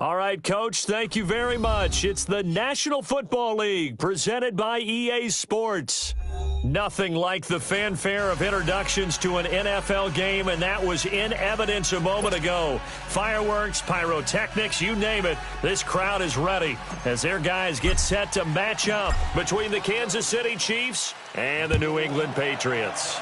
All right, Coach, thank you very much. It's the National Football League presented by EA Sports. Nothing like the fanfare of introductions to an NFL game, and that was in evidence a moment ago. Fireworks, pyrotechnics, you name it. This crowd is ready as their guys get set to match up between the Kansas City Chiefs and the New England Patriots.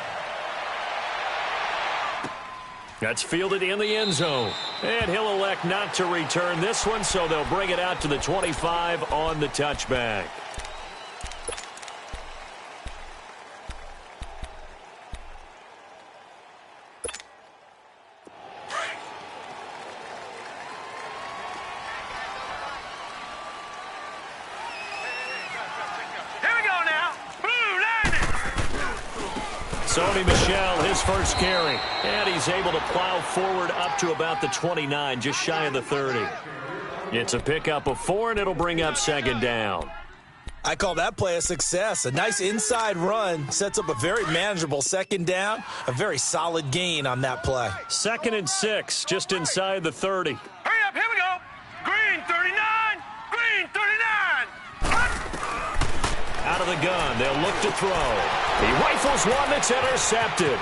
That's fielded in the end zone. And he'll elect not to return this one, so they'll bring it out to the 25 on the touchback. Sony Michel, his first carry. And he's able to plow forward up to about the 29, just shy of the 30. It's a pickup of 4, and it'll bring up second down. I call that play a success. A nice inside run sets up a very manageable second down. A very solid gain on that play. 2nd and 6, just inside the 30. Hurry up, here we go. Green 39, green 39. Out of the gun, they'll look to throw. He rifles one that's intercepted.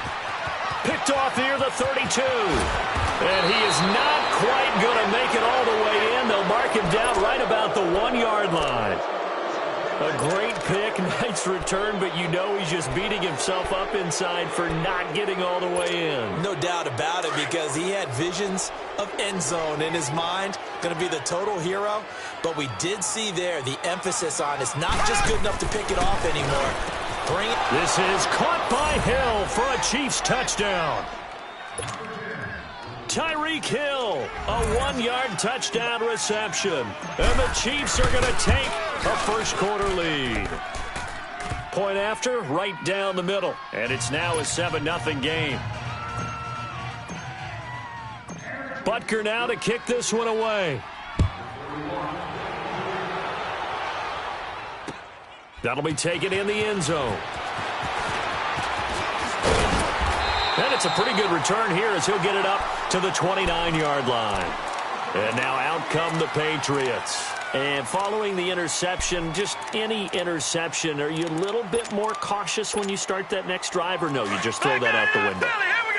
Picked off near the 32. And he is not quite going to make it all the way in. They'll mark him down right about the 1-yard line. A great pick, nice return, but you know he's just beating himself up inside for not getting all the way in. No doubt about it, because he had visions of end zone in his mind. Going to be the total hero. But we did see there the emphasis on it's not just good enough to pick it off anymore. Bring it. This is caught by Hill for a Chiefs touchdown. Tyreek Hill, a 1-yard touchdown reception. And the Chiefs are going to take a first-quarter lead. Point after, right down the middle. And it's now a 7-0 game. Butker now to kick this one away. That'll be taken in the end zone. And it's a pretty good return here as he'll get it up to the 29-yard line. And now out come the Patriots. And following the interception, just any interception, are you a little bit more cautious when you start that next drive, or no, you just throw that out the window?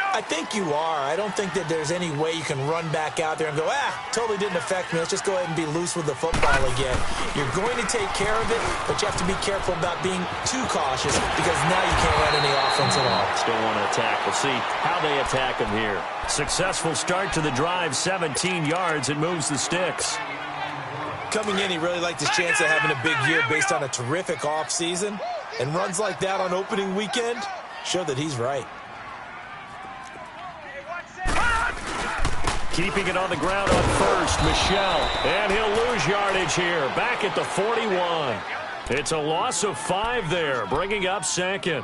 I think you are. I don't think that there's any way you can run back out there and go, totally didn't affect me. Let's just go ahead and be loose with the football again. You're going to take care of it, but you have to be careful about being too cautious, because now you can't run any offense at all. Still want to attack. We'll see how they attack him here. Successful start to the drive, 17 yards, and moves the sticks. Coming in, he really liked his chance of having a big year based on a terrific offseason. And runs like that on opening weekend show that he's right. Keeping it on the ground on first, Michel. And he'll lose yardage here, back at the 41. It's a loss of 5 there, bringing up second.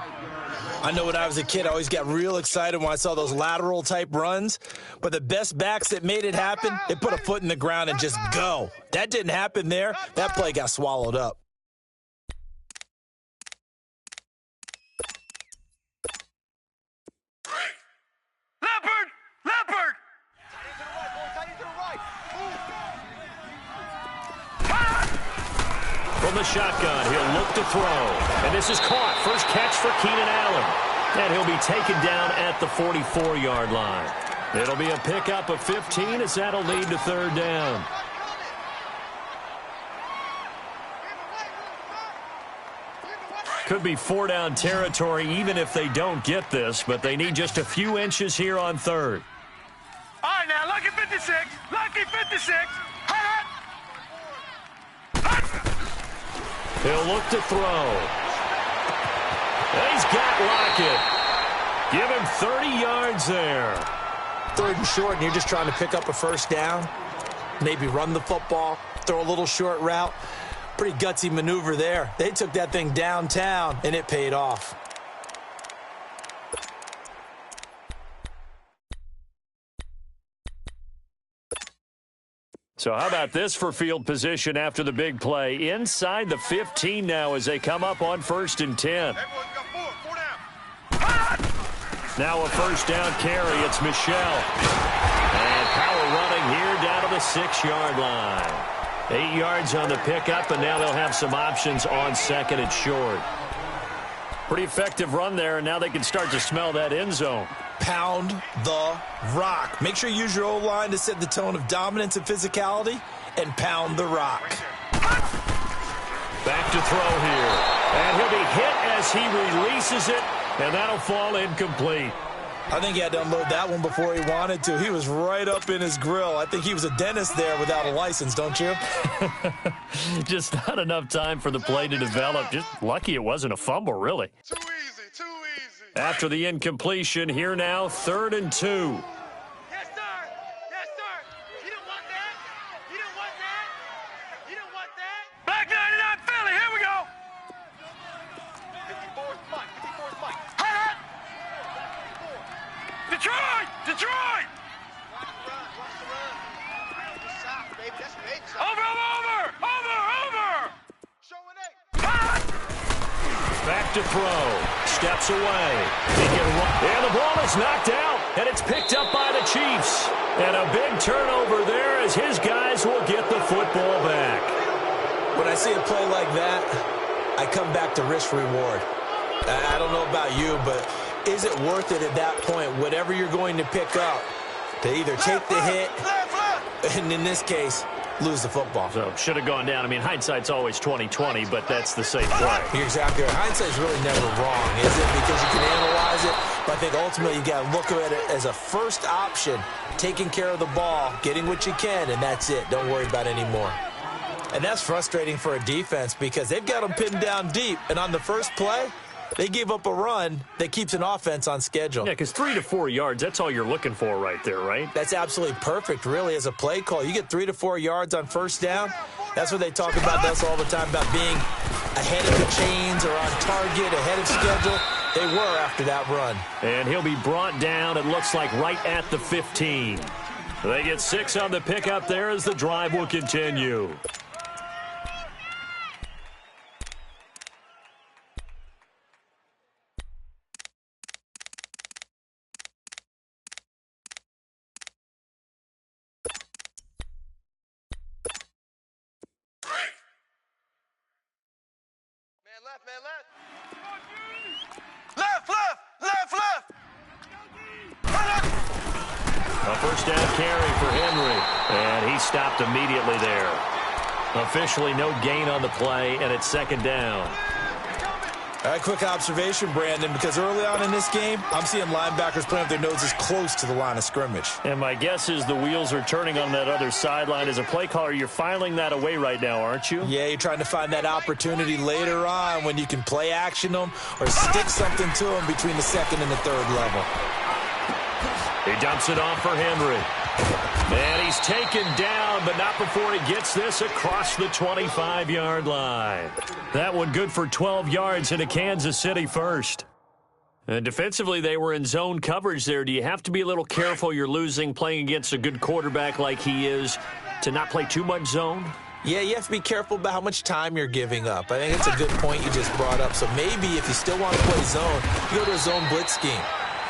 I know when I was a kid, I always got real excited when I saw those lateral-type runs. But the best backs that made it happen, they put a foot in the ground and just go. That didn't happen there. That play got swallowed up. Leopard! From the shotgun, he'll look to throw. And this is caught. First catch for Keenan Allen. And he'll be taken down at the 44-yard line. It'll be a pickup of 15 as that'll lead to third down. Could be 4-down territory even if they don't get this, but they need just a few inches here on third. All right, now, lucky 56. Lucky 56. He'll look to throw. And he's got Lockett. Give him 30 yards there. 3rd and short, and you're just trying to pick up a first down. Maybe run the football, throw a little short route. Pretty gutsy maneuver there. They took that thing downtown, and it paid off. So how about this for field position after the big play? Inside the 15 now as they come up on 1st and 10. Now a first down carry. It's Michel. And power running here down to the 6-yard line. 8 yards on the pickup, and now they'll have some options on second and short. Pretty effective run there, and now they can start to smell that end zone. Pound the rock. Make sure you use your O-line to set the tone of dominance and physicality, and pound the rock. Back to throw here. And he'll be hit as he releases it, and that'll fall incomplete. I think he had to unload that one before he wanted to. He was right up in his grill. I think he was a dentist there without a license, don't you? Just not enough time for the play to develop. Just lucky it wasn't a fumble, really. Too easy, too easy. After the incompletion, here now, 3rd and 2. Yes, sir. Yes, sir. You didn't want that. You didn't want that. You didn't want that. Black 99 Philly, here we go. 54's Mike. 54's Mike. Hot. Detroit! Detroit! Watch the run. Just stop, baby. That's big. Over! Showing eight. Hot. Back to throw. Steps away. And the ball is knocked out, and it's picked up by the Chiefs. And a big turnover there as his guys will get the football back. When I see a play like that, I come back to risk reward. I don't know about you, but is it worth it at that point, whatever you're going to pick up, to either take the hit, and in this case, lose the football? So should have gone down. I mean, hindsight's always 20/20, but that's the same play. You're exactly right. Hindsight's really never wrong, is it? Because you can analyze it, but I think ultimately you got to look at it as a first option, taking care of the ball, getting what you can, and that's it. Don't worry about it anymore. And that's frustrating for a defense because they've got them pinned down deep, and on the first play, they gave up a run that keeps an offense on schedule. Yeah, because 3 to 4 yards, that's all you're looking for right there, right? That's absolutely perfect, really, as a play call. You get 3 to 4 yards on first down. That's what they talk about us all the time, about being ahead of the chains or on target, ahead of schedule. They were after that run. And he'll be brought down, it looks like, right at the 15. They get 6 on the pickup there as the drive will continue. A first down carry for Henry, and he stopped immediately there. Officially no gain on the play, and it's 2nd down. All right, quick observation, Brandon, because early on in this game, I'm seeing linebackers playing with their noses close to the line of scrimmage. And my guess is the wheels are turning on that other sideline. As a play caller, you're filing that away right now, aren't you? Yeah, you're trying to find that opportunity later on when you can play action them or stick something to them between the 2nd and the 3rd level. He dumps it off for Henry. And he's taken down, but not before he gets this across the 25-yard line. That one good for 12 yards into Kansas City first. And defensively, they were in zone coverage there. Do you have to be a little careful you're losing playing against a good quarterback like he is to not play too much zone? Yeah, you have to be careful about how much time you're giving up. I think it's a good point you just brought up. So maybe if you still want to play zone, you go to a zone blitz scheme.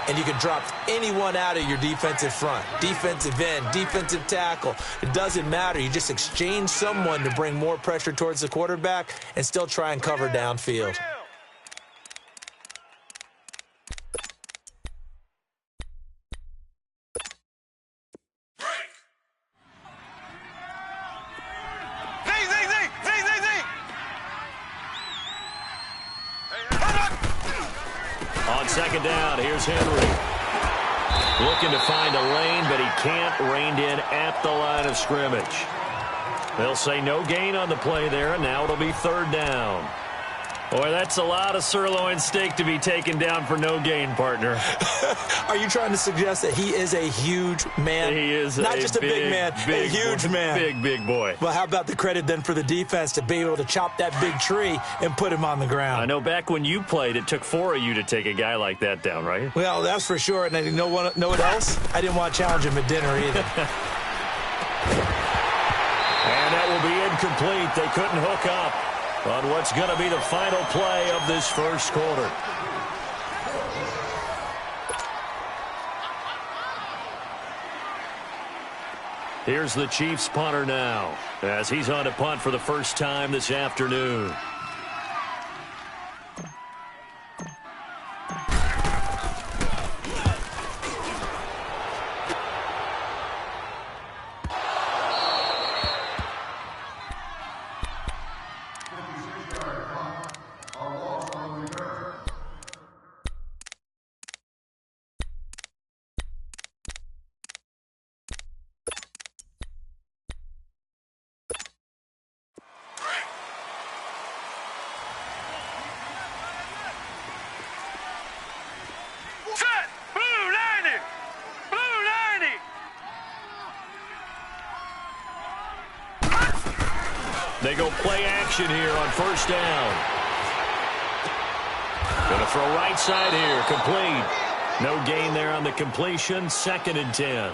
And you can drop anyone out of your defensive front, defensive end, defensive tackle. It doesn't matter. You just exchange someone to bring more pressure towards the quarterback and still try and cover downfield. On 2nd down, here's Henry. Looking to find a lane, but he can't. Reined in at the line of scrimmage. They'll say no gain on the play there, and now it'll be 3rd down. Boy, that's a lot of sirloin steak to be taken down for no gain, partner. Are you trying to suggest that he is a huge man? He is not just a big man, a huge man. Big boy. Well, how about the credit then for the defense to be able to chop that big tree and put him on the ground? I know back when you played, it took 4 of you to take a guy like that down, right? Well, that's for sure. And you know what else? I didn't want to challenge him at dinner either. And that will be incomplete. They couldn't hook up on what's going to be the final play of this first quarter. Here's the Chiefs punter now, as he's on to punt for the first time this afternoon. They go play action here on first down. Going to throw right side here, complete. No gain there on the completion, 2nd and 10.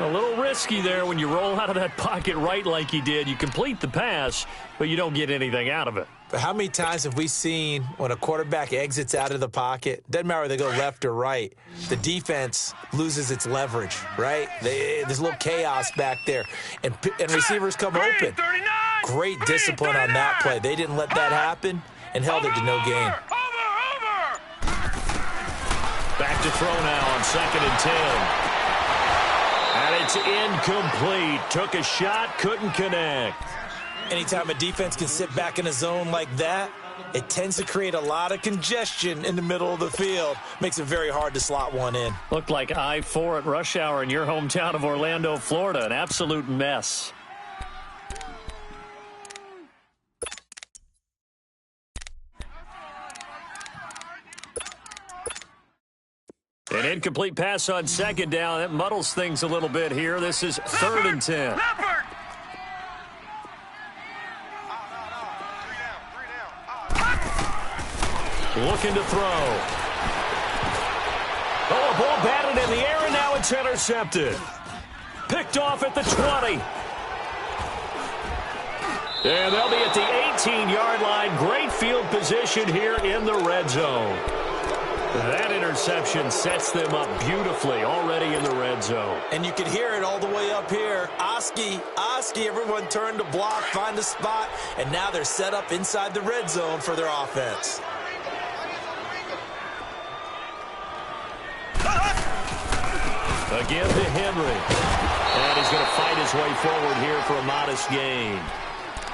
A little risky there when you roll out of that pocket right like he did. You complete the pass, but you don't get anything out of it. But how many times have we seen when a quarterback exits out of the pocket, doesn't matter whether they go left or right, the defense loses its leverage, right? There's a little chaos back there, and receivers come open. Great discipline on that play. They didn't let that happen and held it to no gain. Back to throw now on 2nd and 10. And it's incomplete. Took a shot, couldn't connect. Anytime a defense can sit back in a zone like that, it tends to create a lot of congestion in the middle of the field. Makes it very hard to slot one in. Looked like I-4 at rush hour in your hometown of Orlando, Florida. An absolute mess. An incomplete pass on 2nd down. That muddles things a little bit here. This is 3rd and 10. Looking to throw. Oh, a ball batted in the air, and now it's intercepted. Picked off at the 20. And they'll be at the 18-yard line. Great field position here in the red zone. That interception sets them up beautifully already in the red zone. And you can hear it all the way up here. Oski, everyone turned to block, find a spot, and now they're set up inside the red zone for their offense. Again to Henry. And he's going to fight his way forward here for a modest gain.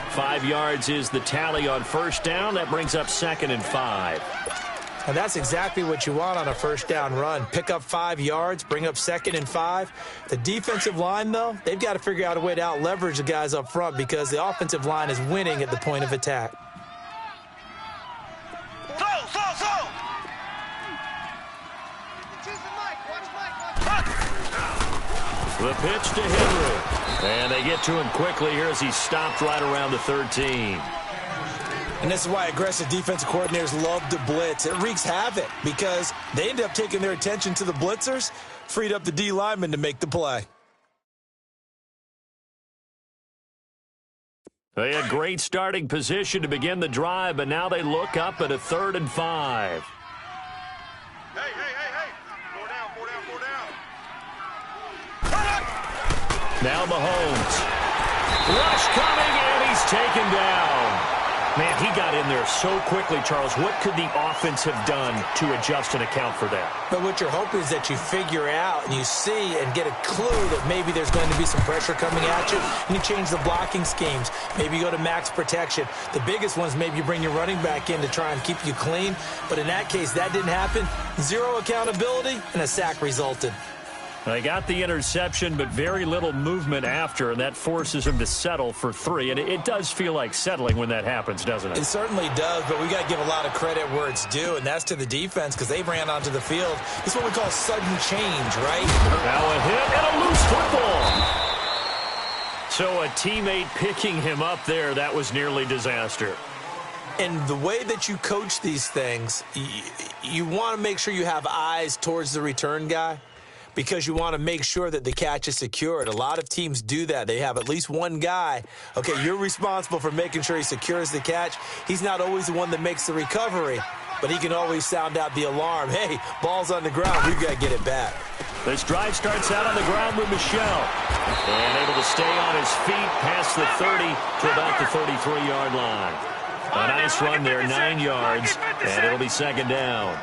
5 yards is the tally on first down. That brings up 2nd and 5. And that's exactly what you want on a first down run. Pick up 5 yards, bring up 2nd and 5. The defensive line, though, they've got to figure out a way to out-leverage the guys up front because the offensive line is winning at the point of attack. The pitch to Henry. And they get to him quickly here as he stopped right around the 13. And this is why aggressive defensive coordinators love to blitz. It wreaks havoc because they end up taking their attention to the blitzers, freed up the D lineman to make the play. They had great starting position to begin the drive, but now they look up at a 3rd and 5. Hey. 4 down. Now Mahomes. Rush coming, and he's taken down. Man, he got in there so quickly, Charles. What could the offense have done to adjust and account for that? But what you're hoping is that you figure out and you see and get a clue that maybe there's going to be some pressure coming at you, and you change the blocking schemes. Maybe you go to max protection. The biggest ones, maybe you bring your running back in to try and keep you clean. But in that case, that didn't happen. 0 accountability, and a sack resulted. They got the interception, but very little movement after, and that forces him to settle for 3. And it does feel like settling when that happens, doesn't it? It certainly does, but we got to give a lot of credit where it's due, and that's to the defense because they ran onto the field. It's what we call sudden change, right? Now a hit and a loose football. So a teammate picking him up there, that was nearly disaster. And the way that you coach these things, you want to make sure you have eyes towards the return guy, because you want to make sure that the catch is secured. A lot of teams do that. They have at least one guy. Okay, you're responsible for making sure he secures the catch. He's not always the one that makes the recovery. but he can always sound out the alarm. Hey, ball's on the ground. We've got to get it back. This drive starts out on the ground with Michel. And able to stay on his feet past the 30 to about the 33-yard line. A nice run there, 9 yards, and it'll be second down.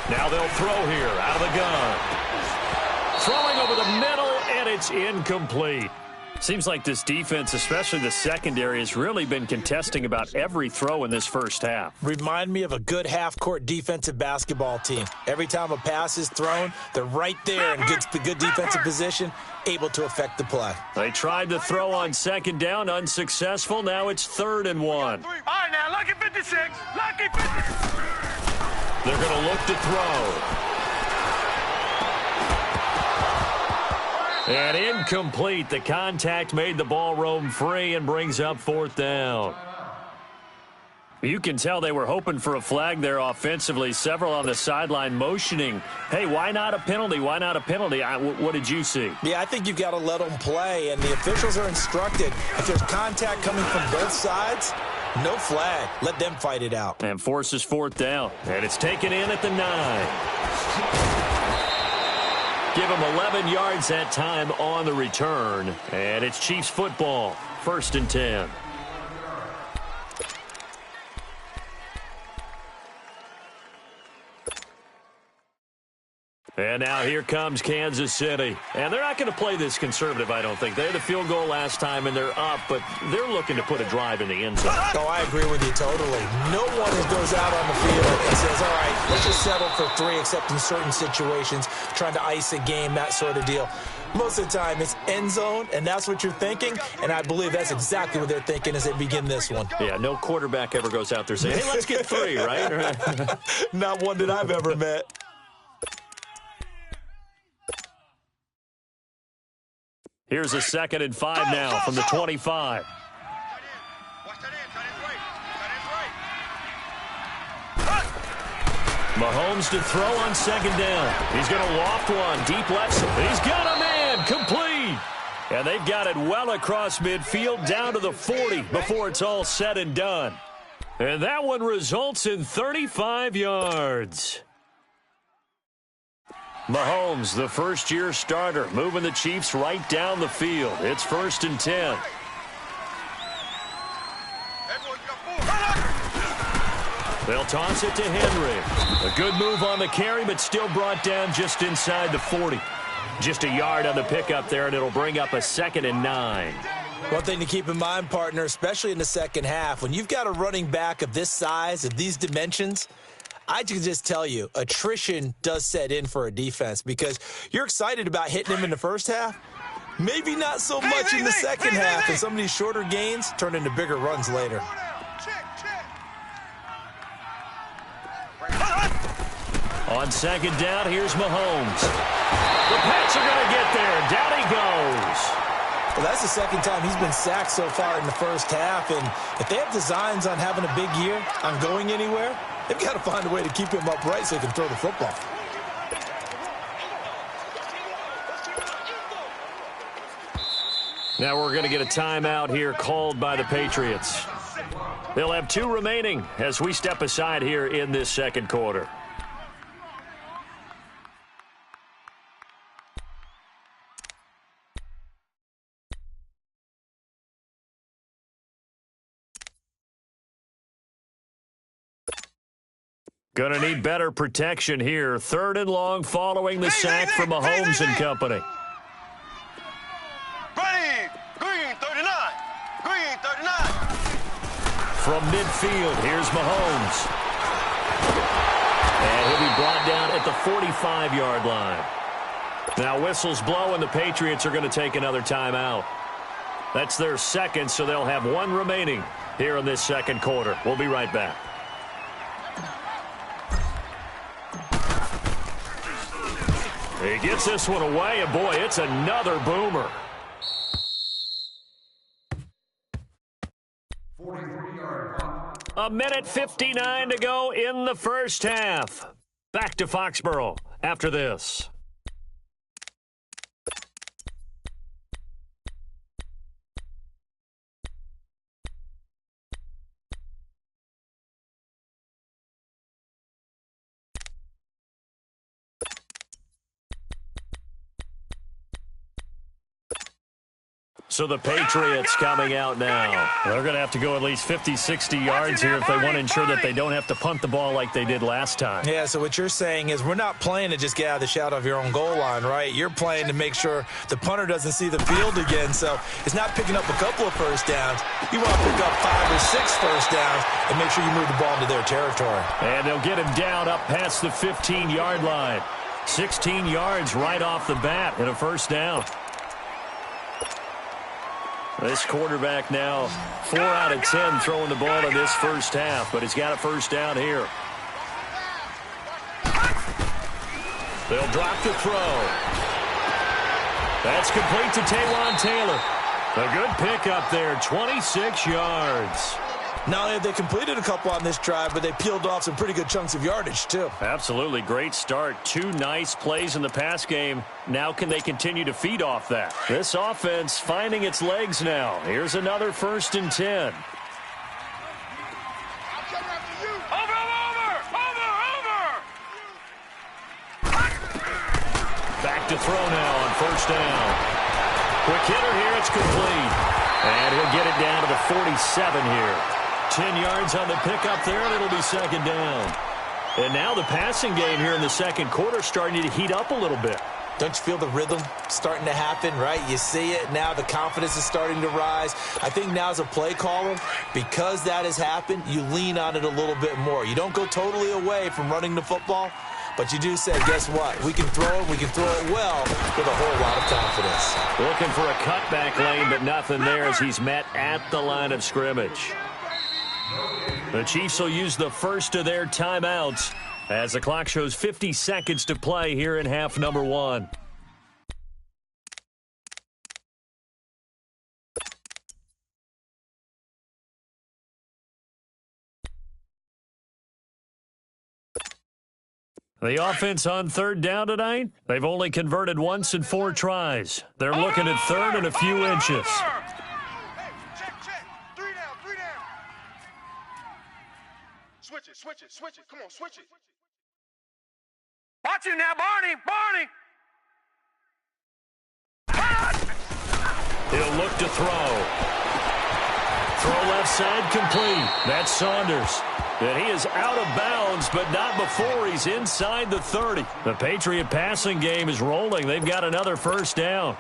Now they'll throw here out of the gun. Throwing over the middle, and it's incomplete. Seems like this defense, especially the secondary, has really been contesting about every throw in this first half. Remind me of a good half-court defensive basketball team. Every time a pass is thrown, they're right there in good defensive position, able to affect the play. They tried to throw on second down, unsuccessful. Now it's 3rd and 1. All right, now, lucky 56. Lucky 56. They're going to look to throw. And incomplete. The contact made the ball roam free and brings up 4th down. You can tell they were hoping for a flag there offensively. Several on the sideline motioning, hey, why not a penalty? Why not a penalty? What did you see? Yeah, I think you've got to let them play, and the officials are instructed. If there's contact coming from both sides, no flag. Let them fight it out. And forces 4th down. And it's taken in at the 9. Give them 11 yards that time on the return. And it's Chiefs football, 1st and 10. And now here comes Kansas City. And they're not going to play this conservative, I don't think. They had a field goal last time, and they're up, but they're looking to put a drive in the end zone. Oh, I agree with you totally. No one goes out on the field and says, all right, let's just settle for 3, except in certain situations, trying to ice a game, that sort of deal. Most of the time, it's end zone, and that's what you're thinking, and I believe that's exactly what they're thinking as they begin this one. Yeah, no quarterback ever goes out there saying, hey, let's get 3, right? Not one that I've ever met. Here's a 2nd and 5 now from the 25. Mahomes to throw on 2nd down. He's going to loft one, deep left. He's got a man, complete. And they've got it well across midfield down to the 40 before it's all said and done. And that one results in 35 yards. Mahomes, the first-year starter, moving the Chiefs right down the field. It's 1st and 10. They'll toss it to Henry. A good move on the carry, but still brought down just inside the 40. Just a yard on the pickup there, and it'll bring up a 2nd and 9. One thing to keep in mind, partner, especially in the second half, when you've got a running back of this size, of these dimensions, I can just tell you, attrition does set in for a defense because you're excited about hitting him in the first half. Maybe not so much in the second half, and some of these shorter gains turn into bigger runs later. On 2nd down, here's Mahomes. The Pats are going to get there. Down he goes. Well, that's the second time he's been sacked so far in the first half, and if they have designs on having a big year, on going anywhere, they've got to find a way to keep him upright so he can throw the football. Now we're going to get a timeout here called by the Patriots. They'll have 2 remaining as we step aside here in this second quarter. Going to need better protection here. 3rd and long following the sack from Mahomes and company. Ready, green 39, green 39. From midfield, here's Mahomes. And he'll be brought down at the 45-yard line. Now whistles blow, and the Patriots are going to take another timeout. That's their 2nd, so they'll have 1 remaining here in this second quarter. We'll be right back. He gets this one away, and boy, it's another boomer. 43-yard punt. 1:59 to go in the first half. Back to Foxborough after this. So the Patriots coming out now. They're going to have to go at least 50, 60 yards here if they want to ensure that they don't have to punt the ball like they did last time. Yeah, so what you're saying is we're not playing to just get out of the shadow of your own goal line, right? You're playing to make sure the punter doesn't see the field again. So it's not picking up a couple of first downs. You want to pick up 5 or 6 first downs and make sure you move the ball into their territory. And they'll get him down up past the 15-yard line. 16 yards right off the bat and a first down. This quarterback now 4 out of 10 throwing the ball in this first half, but he's got a first down here. They'll drop the throw. That's complete to Taywan Taylor. A good pickup there, 26 yards. Not only have they completed a couple on this drive, but they peeled off some pretty good chunks of yardage, too. Absolutely. Great start. 2 nice plays in the pass game. Now can they continue to feed off that? This offense finding its legs now. Here's another 1st and 10. Back to throw now on first down. Quick hitter here. It's complete. And he'll get it down to the 47 here. 10 yards on the pickup there, and it'll be second down. And now the passing game here in the second quarter starting to heat up a little bit. Don't you feel the rhythm starting to happen, right? You see it now. The confidence is starting to rise. I think now as a play caller, because that has happened, you lean on it a little bit more. You don't go totally away from running the football, but you do say, guess what? We can throw it. We can throw it well with a whole lot of confidence. Looking for a cutback lane, but nothing there as he's met at the line of scrimmage. The Chiefs will use the first of their timeouts as the clock shows 50 seconds to play here in half number 1. The offense on third down tonight, they've only converted once in 4 tries. They're looking at third and a few inches. Switch it. Come on, switch it. Watch it now, Barney. He'll look to throw. Throw left side complete. That's Saunders. And he is out of bounds, but not before he's inside the 30. The Patriot passing game is rolling. They've got another first down.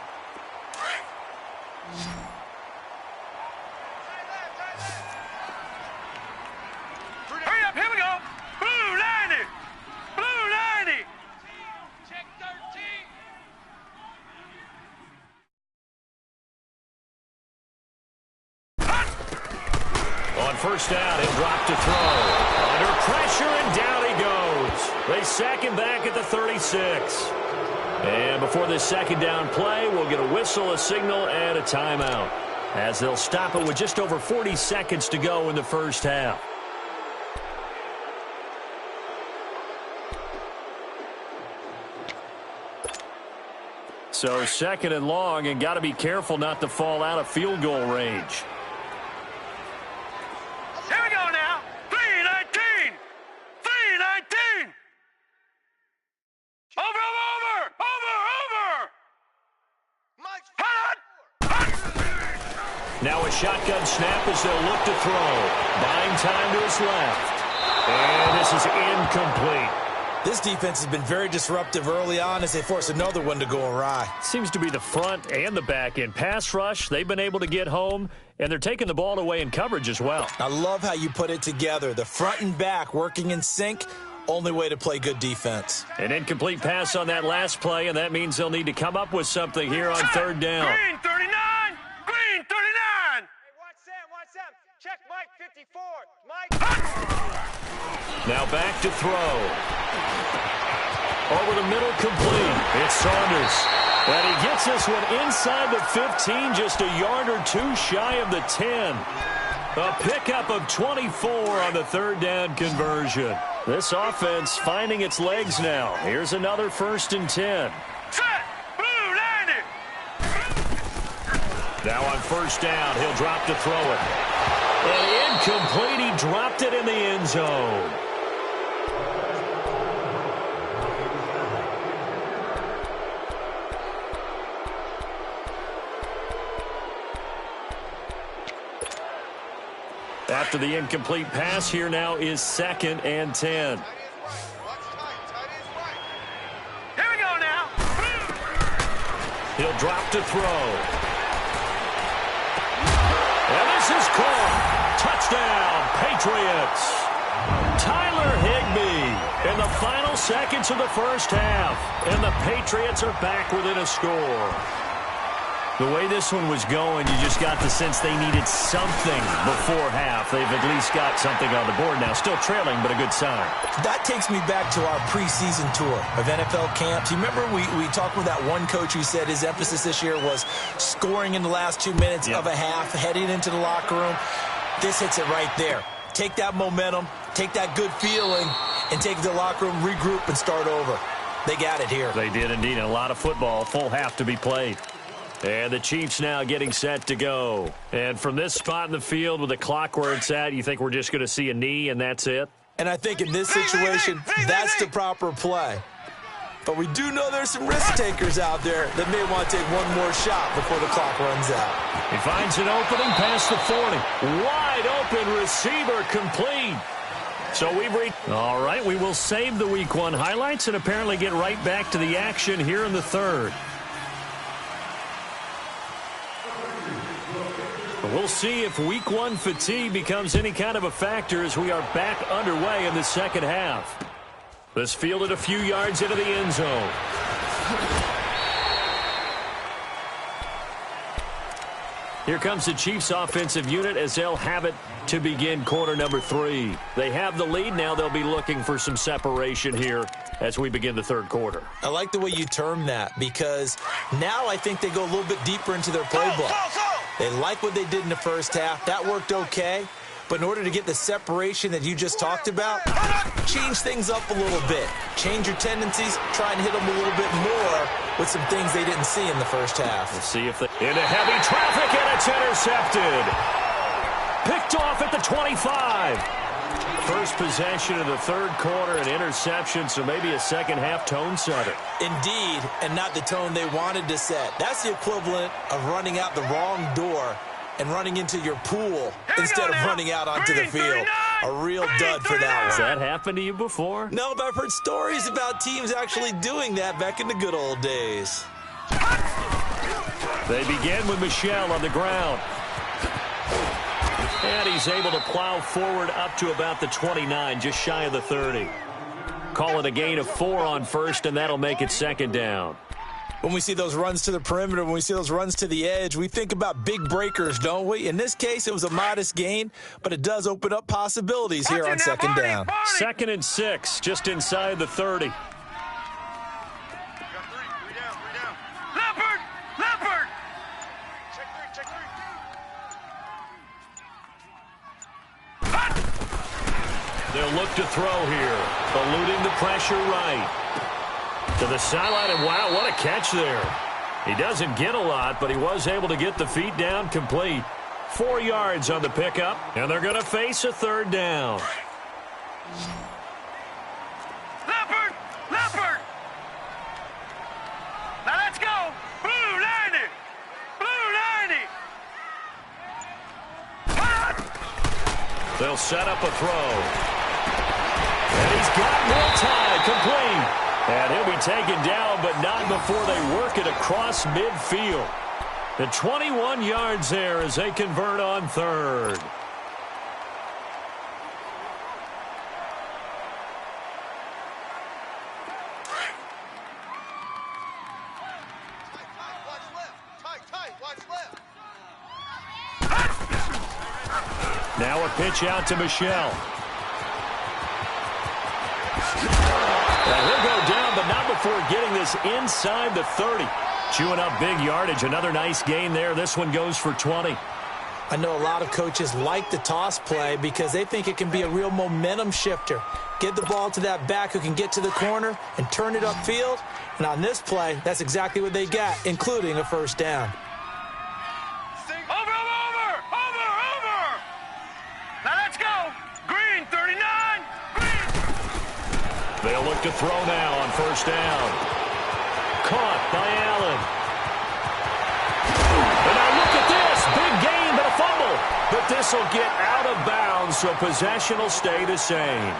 First down, he'll drop to throw. Under pressure, and down he goes. They sack him back at the 36. And before this second down play, we'll get a whistle, a signal, and a timeout, as they'll stop it with just over 40 seconds to go in the first half. So second and long, and got to be careful not to fall out of field goal range. Here we go now. 3-19. 3-19. Over. Now a shotgun snap as they'll look to throw. Buying time to his left. And this is incomplete. This defense has been very disruptive early on as they force another one to go awry. Seems to be the front and the back end. Pass rush, they've been able to get home, and they're taking the ball away in coverage as well. I love how you put it together. The front and back working in sync, only way to play good defense. An incomplete pass on that last play, and that means they'll need to come up with something here on third down. Green 39. Green 39. Hey, watch them. Check Mike 54. Mike. Now back to throw. Over the middle, complete. It's Saunders. And he gets this one inside the 15, just a yard or two shy of the 10. A pickup of 24 on the third down conversion. This offense finding its legs now. Here's another 1st and 10. Set. Blue landed. Now on first down, he'll drop to throw it. And incomplete. He dropped it in the end zone. After the incomplete pass, here now is 2nd and 10. Here we go now. He'll drop to throw. And this is caught. Touchdown, Patriots. Tyler Higbee in the final seconds of the first half. And the Patriots are back within a score. The way this one was going, you just got the sense they needed something before half. They've at least got something on the board now. Still trailing, but a good sign. That takes me back to our preseason tour of NFL camps. You remember we talked with that one coach who said his emphasis this year was scoring in the last 2 minutes of a half, heading into the locker room. This hits it right there. Take that momentum, take that good feeling, and take it to the locker room, regroup, and start over. They got it here. They did indeed. And a lot of football, full half to be played. And the Chiefs now getting set to go. And from this spot in the field with the clock where it's at, you think we're just going to see a knee and that's it? And I think in this situation, that's the proper play. But we do know there's some risk takers out there that may want to take one more shot before the clock runs out. He finds an opening past the 40. Wide open receiver complete. So we've reached. All right, we will save the Week 1 highlights and apparently get right back to the action here in the third. We'll see if Week 1 fatigue becomes any kind of a factor as we are back underway in the second half. This fielded a few yards into the end zone. Here comes the Chiefs offensive unit as they'll have it to begin quarter number 3. They have the lead. Now they'll be looking for some separation here as we begin the third quarter. I like the way you term that because now I think they go a little bit deeper into their playbook. They like what they did in the first half. That worked okay. But in order to get the separation that you just talked about, change things up a little bit. Change your tendencies. Try and hit them a little bit more with some things they didn't see in the first half. We'll see if they... Into heavy traffic, and it's intercepted. Picked off at the 25. First possession of the third quarter, an interception, so maybe a second half tone setter. Indeed, and not the tone they wanted to set. That's the equivalent of running out the wrong door and running into your pool instead of running out onto the field. A real dud for that one. Has that happened to you before? No, but I've heard stories about teams actually doing that back in the good old days. They begin with Michel on the ground. And he's able to plow forward up to about the 29, just shy of the 30. Call it a gain of 4 on first, and that'll make it second down. When we see those runs to the perimeter, when we see those runs to the edge, we think about big breakers, don't we? In this case, it was a modest gain, but it does open up possibilities here on second down. 2nd and 6, just inside the 30. Leopard! Check 3. They'll look to throw here, eluding the pressure right. To the sideline, and wow, what a catch there. He doesn't get a lot, but he was able to get the feet down complete. 4 yards on the pickup, and they're going to face a third down. Leopard! Now let's go! Blue 90! They'll set up a throw. And he's got more time, complete. And he'll be taken down, but not before they work it across midfield. The 21 yards there as they convert on third. Now a pitch out to Michel. And he'll go down, but not before getting this inside the 30. Chewing up big yardage. Another nice gain there. This one goes for 20. I know a lot of coaches like the toss play because they think it can be a real momentum shifter. Get the ball to that back who can get to the corner and turn it upfield. And on this play, that's exactly what they got, including a first down. Over! Now let's go! Green 39! They'll look to throw now on first down. Caught by Allen. And now look at this. Big gain, but a fumble. but this will get out of bounds, so possession will stay the same.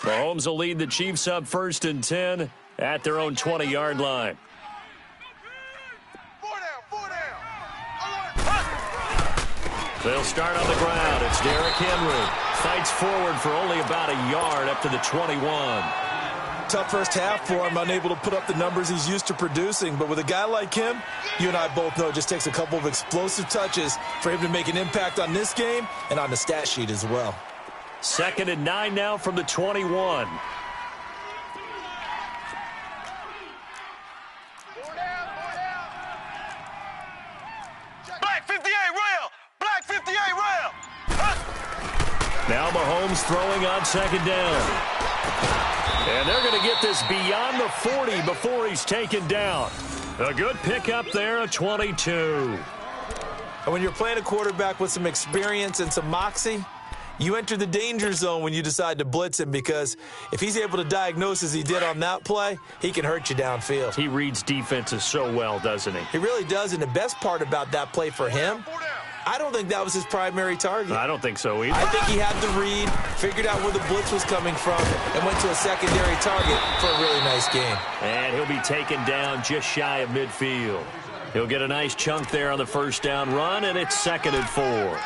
Mahomes will lead the Chiefs up 1st and 10 at their own 20-yard line. They'll start on the ground. It's Derrick Henry. Fights forward for only about a yard up to the 21. Tough first half for him, unable to put up the numbers he's used to producing. But with a guy like him, you and I both know it just takes a couple of explosive touches for him to make an impact on this game and on the stat sheet as well. 2nd and 9 now from the 21. Black 58 rail! Black 58 rail! Now Mahomes throwing on 2nd down. And they're going to get this beyond the 40 before he's taken down. A good pickup there, a 22. And when you're playing a quarterback with some experience and some moxie, you enter the danger zone when you decide to blitz him, because if he's able to diagnose as he did on that play, he can hurt you downfield. He reads defenses so well, doesn't he? He really does, and the best part about that play for him, I don't think that was his primary target. I don't think so either. I think he had the read, figured out where the blitz was coming from, and went to a secondary target for a really nice game. And he'll be taken down just shy of midfield. He'll get a nice chunk there on the 1st down run, and it's 2nd and 4.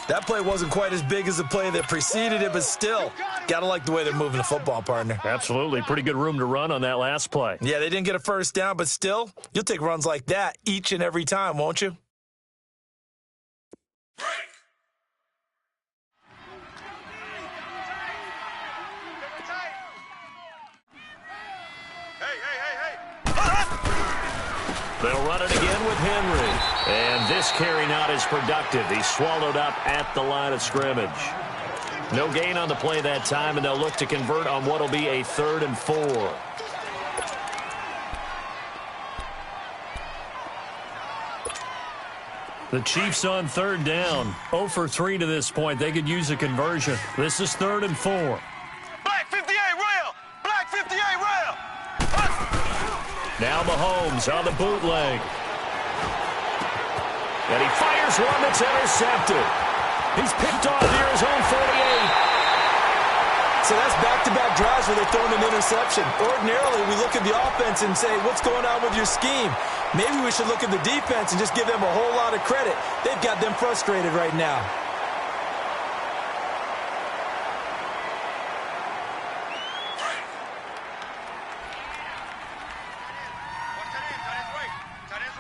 That play wasn't quite as big as the play that preceded it, but still, got to like the way they're moving the football, partner. Absolutely. Pretty good room to run on that last play. Yeah, they didn't get a 1st down, but still, you'll take runs like that each and every time, won't you? They'll run it again with Henry. And this carry not as productive. He's swallowed up at the line of scrimmage. No gain on the play that time, and they'll look to convert on what will be a 3rd and 4. The Chiefs on 3rd down. 0 for 3 to this point. They could use a conversion. This is 3rd and 4. Black 58 rail! Black 58 rail! Now Mahomes on the bootleg. And he fires one that's intercepted. He's picked off near his own 48. So that's back-to-back drives where they're throwing an interception. Ordinarily, we look at the offense and say, what's going on with your scheme? Maybe we should look at the defense and just give them a whole lot of credit. They've got them frustrated right now.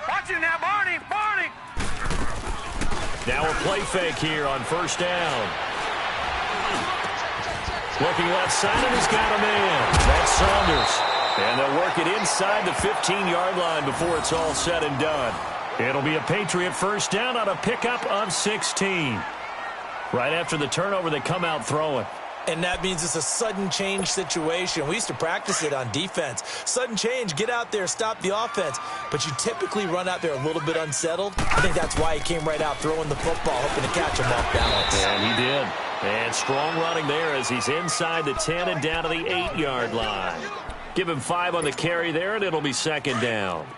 Watch it now, Barney! Barney! Now a play fake here on 1st down. Looking left side, and he's got a man. That's Saunders. And they'll work it inside the 15-yard line before it's all said and done. It'll be a Patriot 1st down on a pickup of 16. Right after the turnover, they come out throwing. And that means it's a sudden change situation. We used to practice it on defense. Sudden change, get out there, stop the offense. But you typically run out there a little bit unsettled. I think that's why he came right out throwing the football, hoping to catch him off balance. And he did. And strong running there as he's inside the 10 and down to the 8-yard line. Give him 5 on the carry there, and it'll be 2nd down.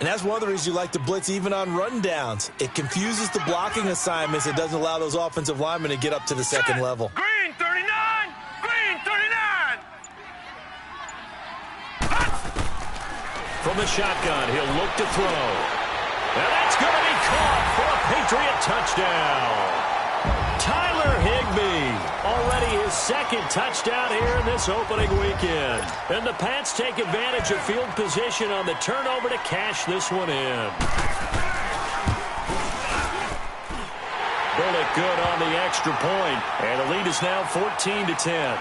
And that's one of the reasons you like to blitz even on rundowns. It confuses the blocking assignments. It doesn't allow those offensive linemen to get up to the second level. Green 39! Green 39! From the shotgun, he'll look to throw. And that's going to be caught for a Patriot touchdown. Tyler Higbee, already his second touchdown here in this opening weekend. And the Pats take advantage of field position on the turnover to cash this one in. Bullock good on the extra point, and the lead is now 14-10.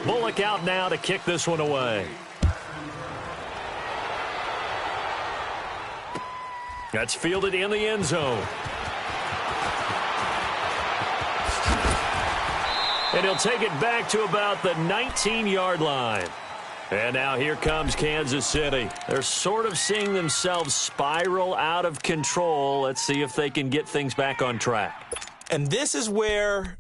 Bullock out now to kick this one away. That's fielded in the end zone. And he'll take it back to about the 19-yard line. And now here comes Kansas City. They're sort of seeing themselves spiral out of control. Let's see if they can get things back on track. And this is where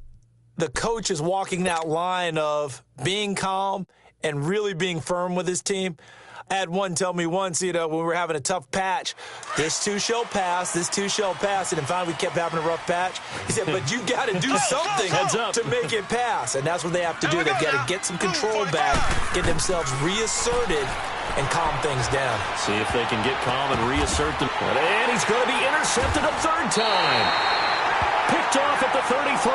the coach is walking that line of being calm and really being firm with his team. I had one tell me once, when we were having a tough patch, this too shall pass, this too shall pass. And then finally we kept having a rough patch. He said, but you got to do something to make it pass. And that's what they have to do. They've got to get some control back, get themselves reasserted, and calm things down. See if they can get calm and reassert them. And he's going to be intercepted a third time. Picked off at the 33.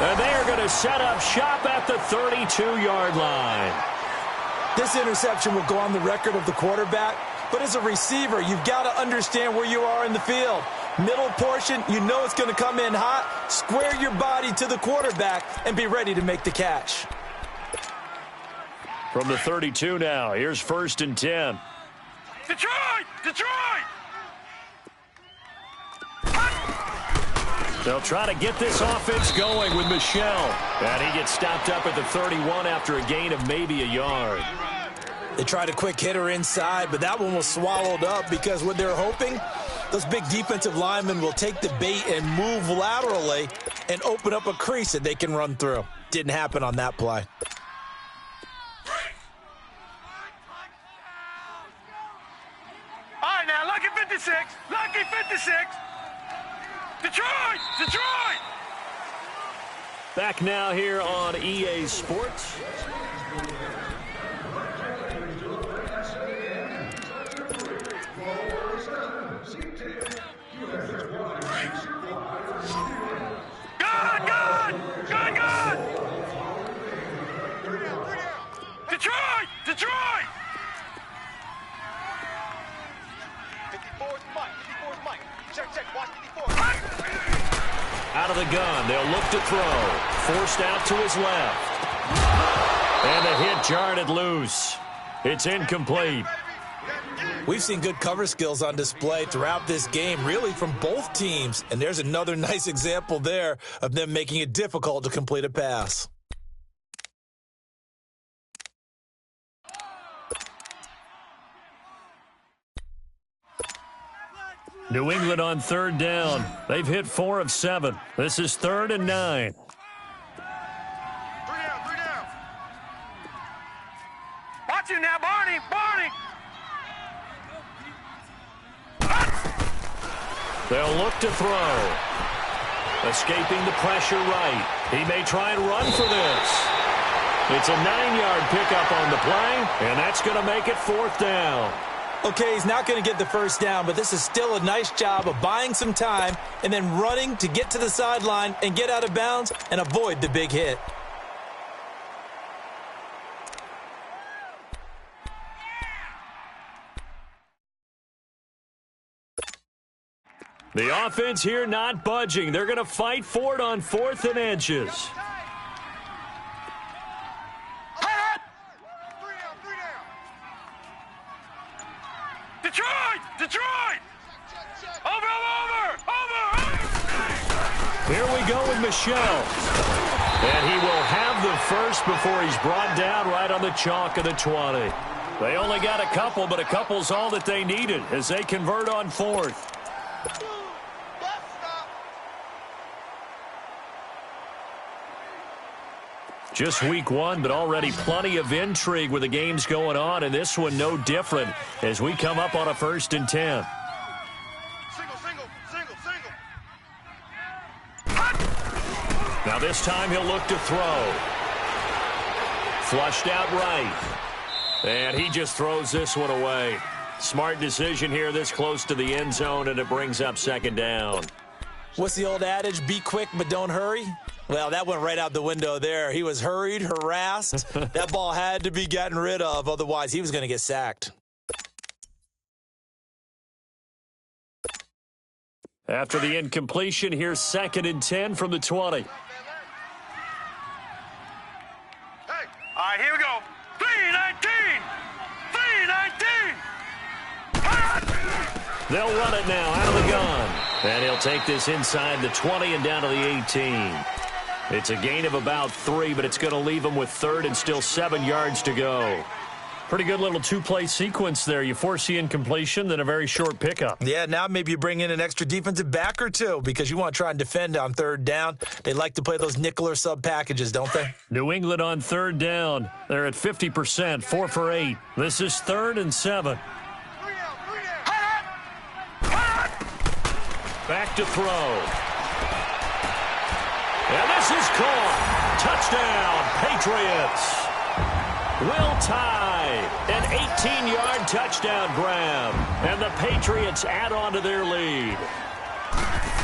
And they are going to set up shop at the 32-yard line. This interception will go on the record of the quarterback, but as a receiver, you've got to understand where you are in the field. Middle portion, you know it's going to come in hot. Square your body to the quarterback and be ready to make the catch. From the 32 now, here's 1st and 10. Detroit! Detroit! They'll try to get this offense going with Michel. And he gets stopped up at the 31 after a gain of maybe a yard. They tried a quick hitter inside, but that one was swallowed up because what they're hoping, those big defensive linemen will take the bait and move laterally and open up a crease that they can run through. Didn't happen on that play. All right, now, lucky 56. Lucky 56. Detroit! Detroit! Back now here on EA Sports. Good! Detroit! Detroit! 54's Mike. 54's Mike. Check. Watch 54. Out of the gun. They'll look to throw. Forced out to his left. And the hit jarred it loose. It's incomplete. We've seen good cover skills on display throughout this game, really from both teams. And there's another nice example there of them making it difficult to complete a pass. New England on 3rd down. They've hit 4 of 7. This is 3rd and 9. 3 down. Watch him now, Barney. They'll look to throw. Escaping the pressure right. He may try and run for this. It's a 9-yard pickup on the play, and that's going to make it 4th down. Okay, he's not going to get the first down, but this is still a nice job of buying some time and then running to get to the sideline and get out of bounds and avoid the big hit. The offense here not budging. They're going to fight for it on 4th and inches. 3 down. Detroit! Over! Here we go with Michel. And he will have the first before he's brought down right on the chalk of the 20. They only got a couple, but a couple's all that they needed as they convert on fourth. Just week one, but already plenty of intrigue with the games going on, and this one no different as we come up on a 1st and 10. Now this time he'll look to throw. Flushed out right. And he just throws this one away. Smart decision here this close to the end zone, and it brings up 2nd down. What's the old adage? Be quick, but don't hurry? Well, that went right out the window there. He was hurried, harassed. That ball had to be gotten rid of, otherwise he was going to get sacked. After the incompletion, here's 2nd and 10 from the 20. Hey, all right, here we go. 3-19! 3-19! They'll run it now out of the gun. And he'll take this inside the 20 and down to the 18. It's a gain of about 3, but it's going to leave him with 3rd and still 7 yards to go. Pretty good little two-play sequence there. You force the incompletion, then a very short pickup. Yeah, now maybe you bring in an extra defensive back or two because you want to try and defend on 3rd down. They like to play those nickel or sub packages, don't they? New England on 3rd down. They're at 50%, 4 for 8. This is 3rd and 7. Back to throw. And this is caught. Touchdown, Patriots. Will tie. An 18-yard touchdown grab. And the Patriots add on to their lead.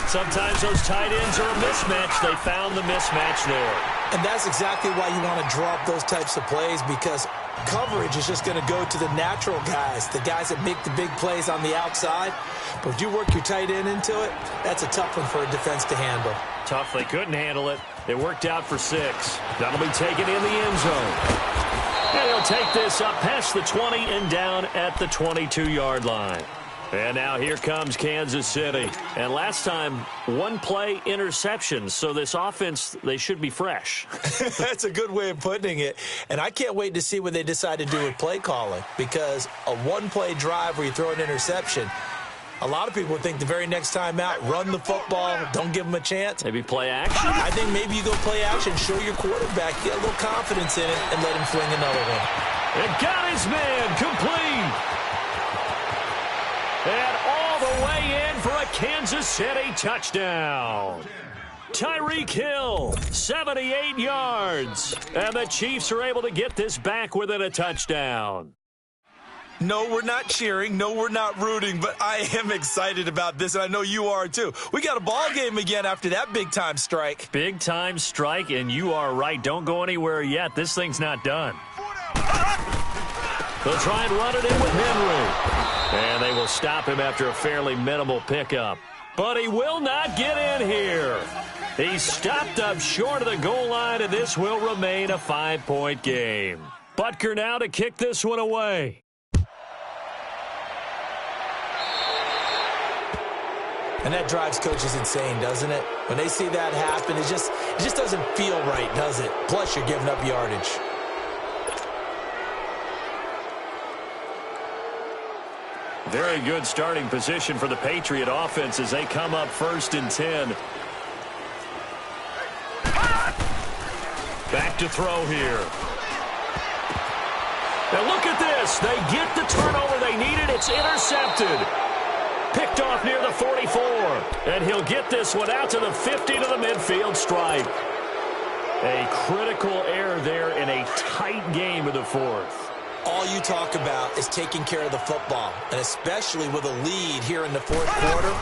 Sometimes those tight ends are a mismatch. They found the mismatch there. And that's exactly why you want to draw up those types of plays, because coverage is just going to go to the natural guys, the guys that make the big plays on the outside. But if you work your tight end into it, that's a tough one for a defense to handle. Tough. They couldn't handle it. It worked out for 6. That'll be taken in the end zone. And he'll take this up past the 20 and down at the 22-yard line. And now here comes Kansas City. And last time, one-play interceptions. So this offense, they should be fresh. That's a good way of putting it. And I can't wait to see what they decide to do with play calling, because a one-play drive where you throw an interception, a lot of people think the very next time out, run the football, don't give them a chance. Maybe play action? I think maybe you go play action, show your quarterback, get a little confidence in it, and let him fling another one. It got his man complete. And all the way in for a Kansas City touchdown. Tyreek Hill, 78 yards. And the Chiefs are able to get this back within a touchdown. No, we're not cheering. No, we're not rooting. But I am excited about this, and I know you are too. We got a ball game again after that big-time strike. Big-time strike, and you are right. Don't go anywhere yet. This thing's not done. They'll try and run it in with Henry. And they will stop him after a fairly minimal pickup. But he will not get in here. He's stopped up short of the goal line, and this will remain a 5-point game. Butker now to kick this one away. And that drives coaches insane, doesn't it? When they see that happen, it just doesn't feel right, does it? Plus, you're giving up yardage. Very good starting position for the Patriot offense as they come up 1st and 10. Back to throw here. Now look at this. They get the turnover they needed. It's intercepted. Picked off near the 44. And he'll get this one out to the 50 to the midfield stripe. A critical error there in a tight game of the 4th. All you talk about is taking care of the football, and especially with a lead here in the 4th quarter,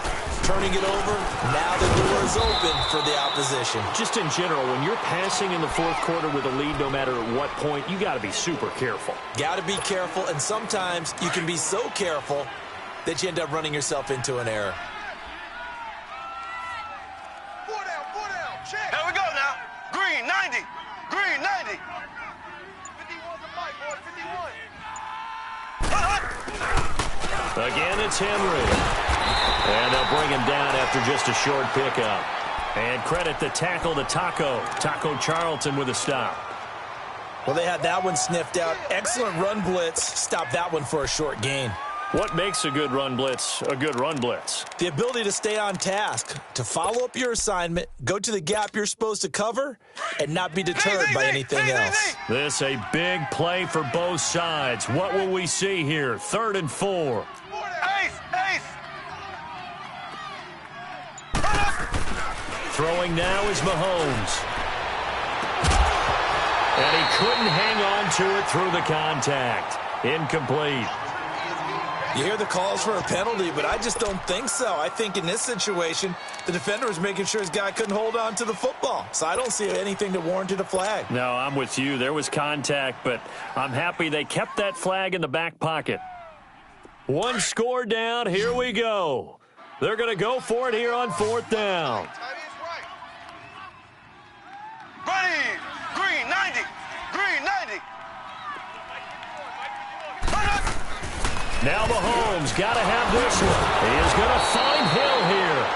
turning it over, now the door is open for the opposition. Just in general, when you're passing in the 4th quarter with a lead, no matter at what point, you got to be super careful. Got to be careful, and sometimes you can be so careful that you end up running yourself into an error. Four down, check. Here we go now. Green, 90. Green, 90. 51's the fight, boy, 51. Again, it's Henry. And they'll bring him down after just a short pickup. And credit the tackle to Taco Charlton with a stop. Well, they had that one sniffed out. Excellent run blitz. Stopped that one for a short gain. What makes a good run blitz a good run blitz? The ability to stay on task, to follow up your assignment, go to the gap you're supposed to cover, and not be deterred by anything else. This a big play for both sides. What will we see here? 3rd and 4. Ace! Throwing now is Mahomes. And he couldn't hang on to it through the contact. Incomplete. You hear the calls for a penalty, but I just don't think so. I think in this situation, the defender was making sure his guy couldn't hold on to the football. So I don't see anything that warranted a flag. No, I'm with you. There was contact, but I'm happy they kept that flag in the back pocket. One score down. Here we go. They're going to go for it here on 4th down. Ready! Green 90! Green 90! Now Mahomes got to have this one. He is going to find Hill here.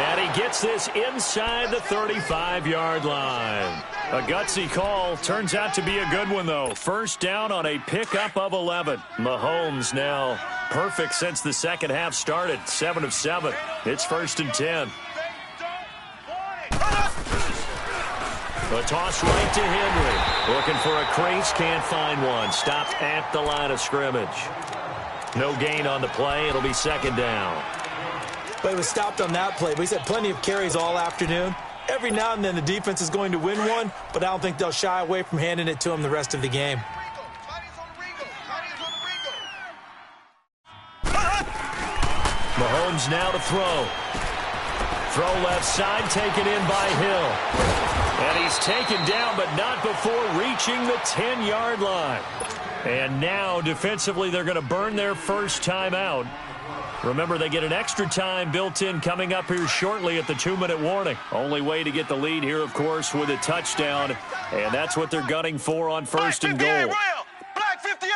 And he gets this inside the 35-yard line. A gutsy call. Turns out to be a good one, though. 1st down on a pickup of 11. Mahomes now perfect since the second half started. 7 of 7. It's 1st and 10. A toss right to Henry. Looking for a crease. Can't find one. Stopped at the line of scrimmage. No gain on the play. It'll be 2nd down. But he was stopped on that play. But he's had plenty of carries all afternoon. Every now and then the defense is going to win one, but I don't think they'll shy away from handing it to him the rest of the game. Mahomes now to throw. Throw left side, taken in by Hill. And he's taken down, but not before reaching the 10-yard line. And now, defensively, they're going to burn their first timeout. Remember, they get an extra time built in coming up here shortly at the 2-minute warning. Only way to get the lead here, of course, with a touchdown. And that's what they're gunning for on 1st and goal. Black 58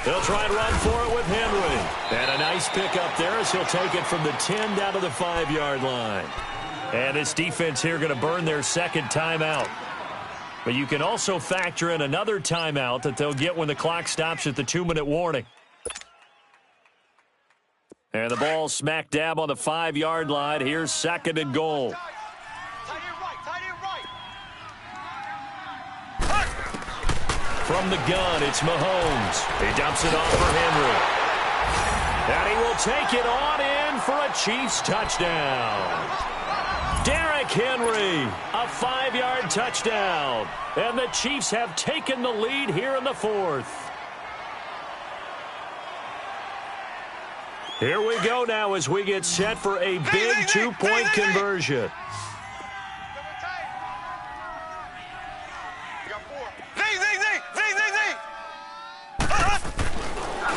They'll try and run for it with Henry. And a nice pickup there as he'll take it from the 10 down to the 5-yard line. And this defense here going to burn their second timeout. But you can also factor in another timeout that they'll get when the clock stops at the 2-minute warning. And the ball smack dab on the 5-yard line. Here's 2nd and goal. Tight end right. From the gun, it's Mahomes. He dumps it off for Henry. And he will take it on in for a Chiefs touchdown. Derrick Henry, a 5-yard touchdown. And the Chiefs have taken the lead here in the 4th. Here we go now as we get set for a big 2-point conversion.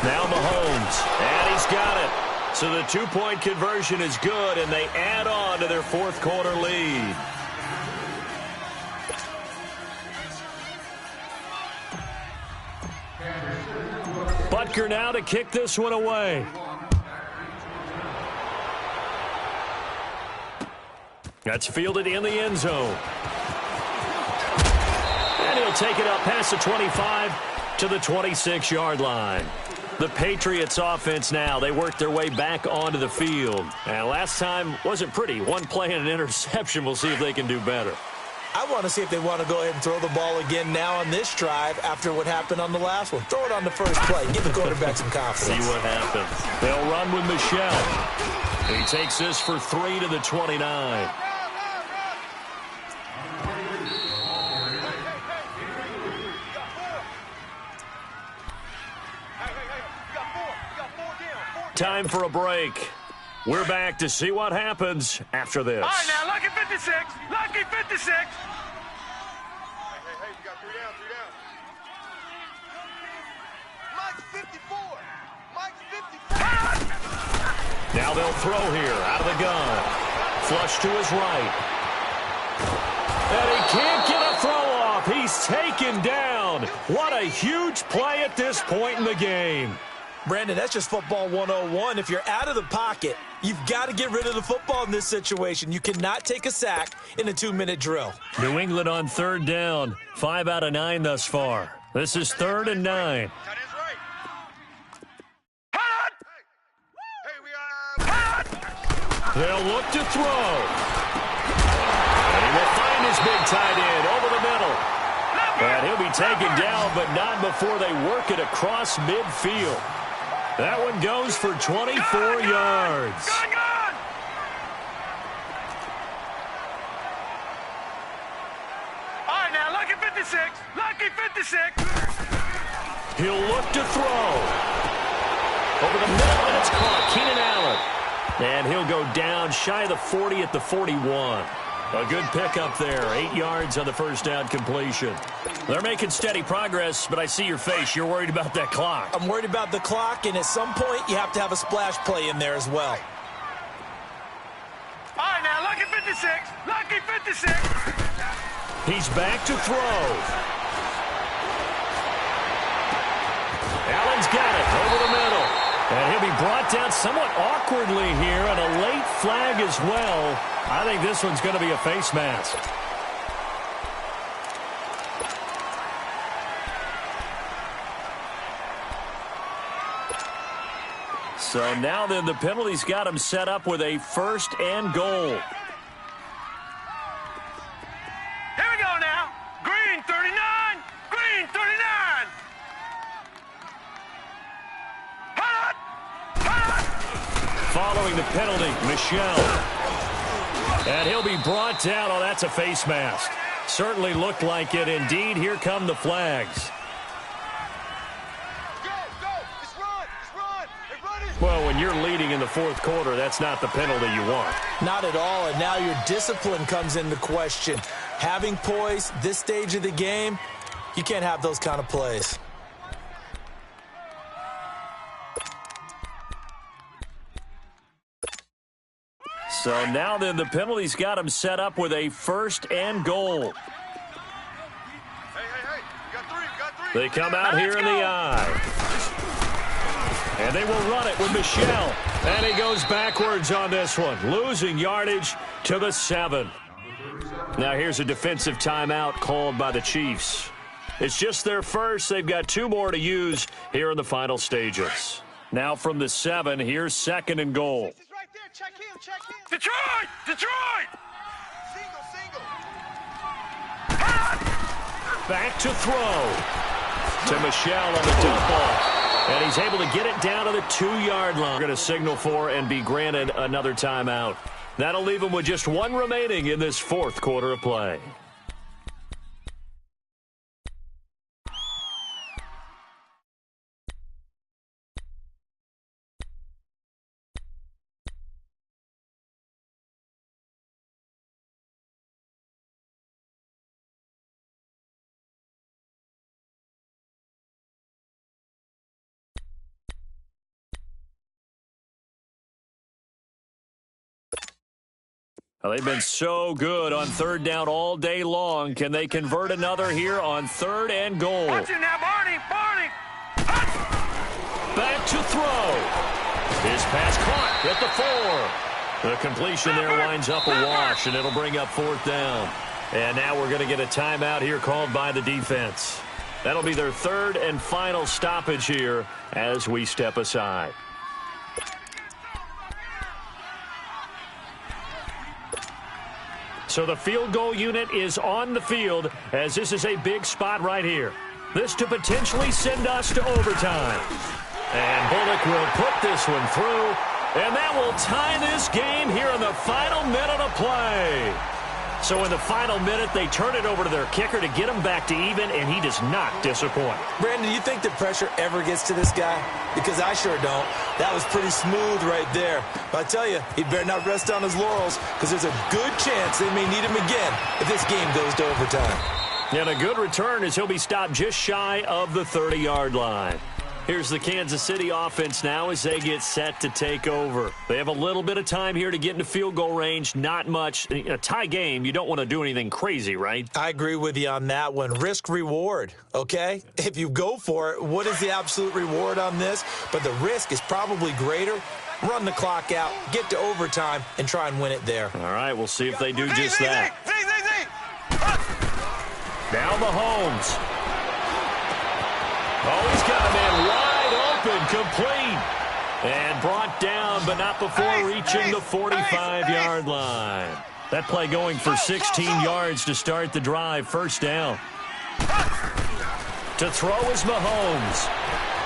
Now Mahomes, and he's got it. So the 2-point conversion is good, and they add on to their 4th quarter lead. Butker now to kick this one away. That's fielded in the end zone. And he'll take it up past the 25 to the 26-yard line. The Patriots offense now, they work their way back onto the field. And last time wasn't pretty. One play and an interception. We'll see if they can do better. I want to see if they want to go ahead and throw the ball again now on this drive after what happened on the last one. Throw it on the first play. Give the quarterback some confidence. See what happens. They'll run with Michel. He takes this for 3 to the 29. Time for a break. We're back to see what happens after this. All right, now, Lucky 56. Lucky 56. Hey, You got 3 down. Mike's 54. Mike's 54. Now they'll throw here out of the gun. Flush to his right. And he can't get a throw off. He's taken down. What a huge play at this point in the game. Brandon, that's just football 101. If you're out of the pocket, you've got to get rid of the football in this situation. You cannot take a sack in a 2-minute drill. New England on third down. 5 out of 9 thus far. This is 3rd and 9. They'll look to throw. And he will find his big tight end over the middle. And he'll be taken down, but not before they work it across midfield. That one goes for 24 yards. All right, now, lucky 56. Lucky 56. He'll look to throw. Over the middle, and it's caught. Keenan Allen. And he'll go down shy of the 40 at the 41. A good pickup there. 8 yards on the first down completion. They're making steady progress, but I see your face. You're worried about that clock. I'm worried about the clock, and at some point, you have to have a splash play in there as well. All right, now, lucky 56. Lucky 56. He's back to throw. Allen's got it over the middle. And he'll be brought down somewhat awkwardly here, and a late flag as well. I think this one's going to be a face mask. So now then the penalty's got him set up with a 1st and goal. Here we go now. Green 39. Green 39. Hot. Hot. Following the penalty, Michel. And he'll be brought down. Oh, that's a face mask. Certainly looked like it. Indeed, here come the flags. Go, go. Just run. Just run. They're running. Well, when you're leading in the 4th quarter, that's not the penalty you want. Not at all, and now your discipline comes into question. Having poise this stage of the game, you can't have those kind of plays. So now then the penalty's got him set up with a 1st and goal. Hey, hey, hey. You got three. You got three. They come out here in the eye. And they will run it with Michel. And he goes backwards on this one, losing yardage to the 7. Now here's a defensive timeout called by the Chiefs. It's just their first. They've got 2 more to use here in the final stages. Now from the 7, here's 2nd and goal. He's right there. Check him. Check him. Detroit. Detroit. Single, single. Back to throw to Michel on the dump off. And he's able to get it down to the 2-yard line. We're going to signal for and be granted another timeout. That'll leave him with just 1 remaining in this 4th quarter of play. Well, they've been so good on 3rd down all day long. Can they convert another here on 3rd and goal? Watch it now, Barney. Barney. Back to throw. His pass caught at the 4. The completion there winds up a wash, and it'll bring up 4th down. And now we're going to get a timeout here called by the defense. That'll be their 3rd and final stoppage here as we step aside. So the field goal unit is on the field as this is a big spot right here. This to potentially send us to overtime. And Bullock will put this one through, and that will tie this game here in the final minute of play. So in the final minute, they turn it over to their kicker to get him back to even, and he does not disappoint. Brandon, do you think the pressure ever gets to this guy? Because I sure don't. That was pretty smooth right there. But I tell you, he better not rest on his laurels, because there's a good chance they may need him again if this game goes to overtime. And a good return as he'll be stopped just shy of the 30-yard line. Here's the Kansas City offense now as they get set to take over. They have a little bit of time here to get into field goal range. Not much. In a tie game, you don't want to do anything crazy, right? I agree with you on that one. Risk reward, okay? If you go for it, what is the absolute reward on this? But the risk is probably greater. Run the clock out, get to overtime, and try and win it there. All right, we'll see if they do just that. Now Mahomes. Oh, he's got a man wide open, complete. And brought down, but not before reaching the 45-yard line. That play going for 16 yards to start the drive. First down. To throw is Mahomes.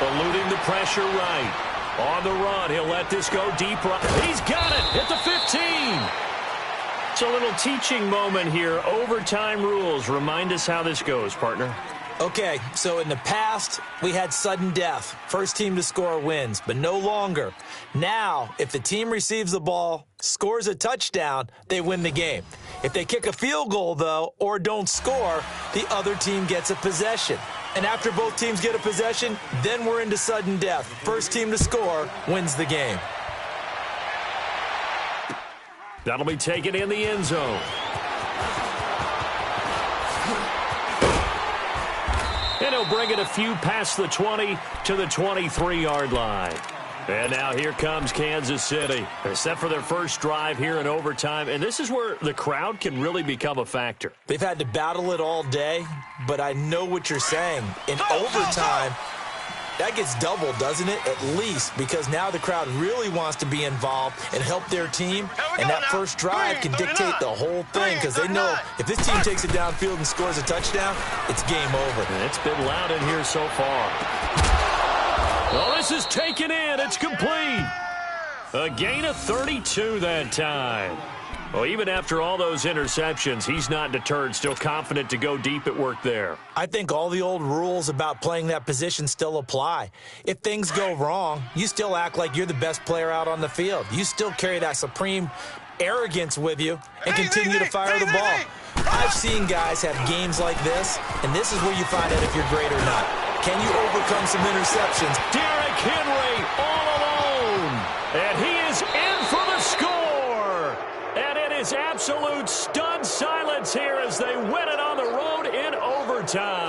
Eluding the pressure right. On the run, he'll let this go deep right. He's got it at the 15. It's a little teaching moment here. Overtime rules. Remind us how this goes, partner. Okay, so in the past, we had sudden death. First team to score wins, but no longer. Now, if the team receives the ball, scores a touchdown, they win the game. If they kick a field goal, though, or don't score, the other team gets a possession. And after both teams get a possession, then we're into sudden death. First team to score wins the game. That'll be taken in the end zone. And he'll bring it a few past the 20 to the 23-yard line. And now here comes Kansas City. They're set for their first drive here in overtime, and this is where the crowd can really become a factor. They've had to battle it all day, but I know what you're saying. In overtime, that gets doubled, doesn't it? At least, because now the crowd really wants to be involved and help their team, and that first drive can dictate the whole thing because they know if this team takes it downfield and scores a touchdown, it's game over. And it's been loud in here so far. Well, this is taken in. It's complete. A gain of 32 that time. Well, even after all those interceptions, he's not deterred, still confident to go deep at work there. I think all the old rules about playing that position still apply. If things go wrong, you still act like you're the best player out on the field. You still carry that supreme arrogance with you and continue to fire the ball. I've seen guys have games like this, and this is where you find out if you're great or not. Can you overcome some interceptions? Derrick Henry all alone, and he is in for the score. And it is absolute stunned silence here as they win it on the road in overtime.